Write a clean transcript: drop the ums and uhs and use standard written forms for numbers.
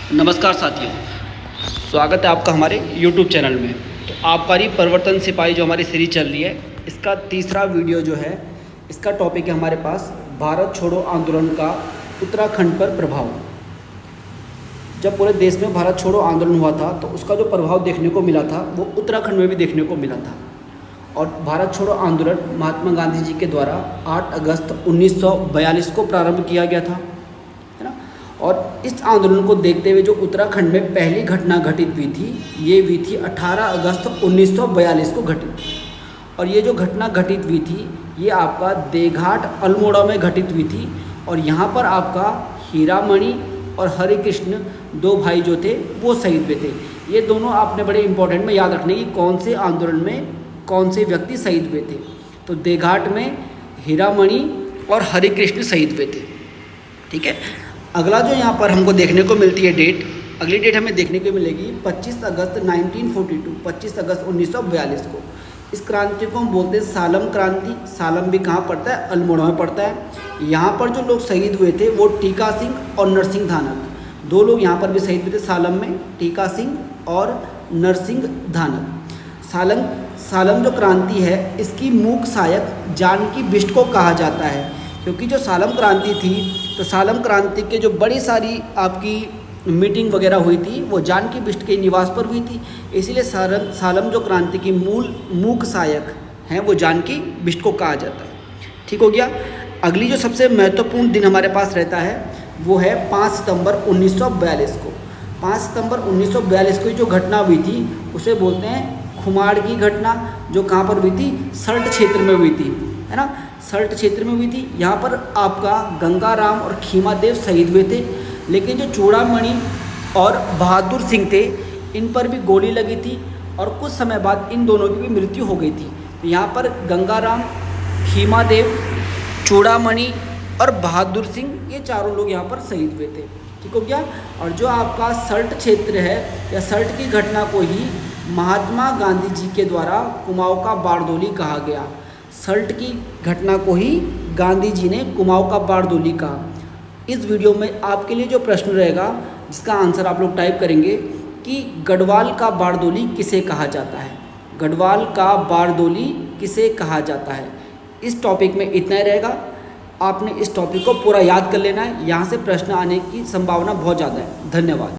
नमस्कार साथियों, स्वागत है आपका हमारे YouTube चैनल में। तो आबकारी परिवर्तन सिपाही जो हमारी सीरीज चल रही है, इसका तीसरा वीडियो जो है, इसका टॉपिक है हमारे पास भारत छोड़ो आंदोलन का उत्तराखंड पर प्रभाव। जब पूरे देश में भारत छोड़ो आंदोलन हुआ था तो उसका जो प्रभाव देखने को मिला था वो उत्तराखंड में भी देखने को मिला था। और भारत छोड़ो आंदोलन महात्मा गांधी जी के द्वारा 8 अगस्त 1942 को प्रारंभ किया गया था, है ना। और इस आंदोलन को देखते हुए जो उत्तराखंड में पहली घटना घटित हुई थी, ये हुई थी 18 अगस्त 1942 को घटित। और ये जो घटना घटित हुई थी ये आपका देघाट अल्मोड़ा में घटित हुई थी। और यहाँ पर आपका हीरामणि और हरे कृष्ण दो भाई जो थे वो शहीद हुए थे। ये दोनों आपने बड़े इंपॉर्टेंट में याद रखने की कौन से आंदोलन में कौन से व्यक्ति शहीद हुए थे। तो देघाट में हीरामणि और हरे कृष्ण शहीद हुए थे, ठीक है। अगला जो यहाँ पर हमको देखने को मिलती है डेट, अगली डेट हमें देखने को मिलेगी 25 अगस्त 1942, 25 अगस्त 1942 को। इस क्रांति को हम बोलते हैं सालम क्रांति। सालम भी कहाँ पड़ता है? अल्मोड़ा में पड़ता है। यहाँ पर जो लोग शहीद हुए थे वो टीका सिंह और नरसिंह धानक, दो लोग यहाँ पर भी शहीद हुए थे सालम में, टीका सिंह और नरसिंह धानक। सालम जो क्रांति है इसकी मूक सहायक जानकी बिष्ट को कहा जाता है, क्योंकि जो सालम क्रांति थी तो सालम क्रांति के जो बड़ी सारी आपकी मीटिंग वगैरह हुई थी वो जानकी बिष्ट के निवास पर हुई थी। इसीलिए सालम जो क्रांति की मूल मूक सहायक हैं वो जानकी बिष्ट को कहा जाता है, ठीक हो गया। अगली जो सबसे महत्वपूर्ण दिन हमारे पास रहता है वो है 5 सितंबर 1942 को। 5 सितंबर 1942 को जो घटना हुई थी उसे बोलते हैं खुमाड़ की घटना, जो कहाँ पर हुई थी? सल्ट क्षेत्र में हुई थी, है ना। सल्ट क्षेत्र में हुई थी। यहाँ पर आपका गंगाराम और खीमादेव शहीद हुए थे, लेकिन जो चूड़ामणि और बहादुर सिंह थे इन पर भी गोली लगी थी और कुछ समय बाद इन दोनों की भी मृत्यु हो गई थी। तो यहाँ पर गंगाराम, खीमादेव, चूड़ामणि और बहादुर सिंह ये चारों लोग यहाँ पर शहीद हुए थे, ठीक हो गया। और जो आपका सल्ट क्षेत्र है या सल्ट की घटना को ही महात्मा गांधी जी के द्वारा कुमाऊं का बारदोली कहा गया। सल्ट की घटना को ही गांधी जी ने कुमाऊं का बारदोली कहा। इस वीडियो में आपके लिए जो प्रश्न रहेगा जिसका आंसर आप लोग टाइप करेंगे कि गढ़वाल का बारदोली किसे कहा जाता है। गढ़वाल का बारदोली किसे कहा जाता है। इस टॉपिक में इतना ही रहेगा। आपने इस टॉपिक को पूरा याद कर लेना है, यहाँ से प्रश्न आने की संभावना बहुत ज़्यादा है। धन्यवाद।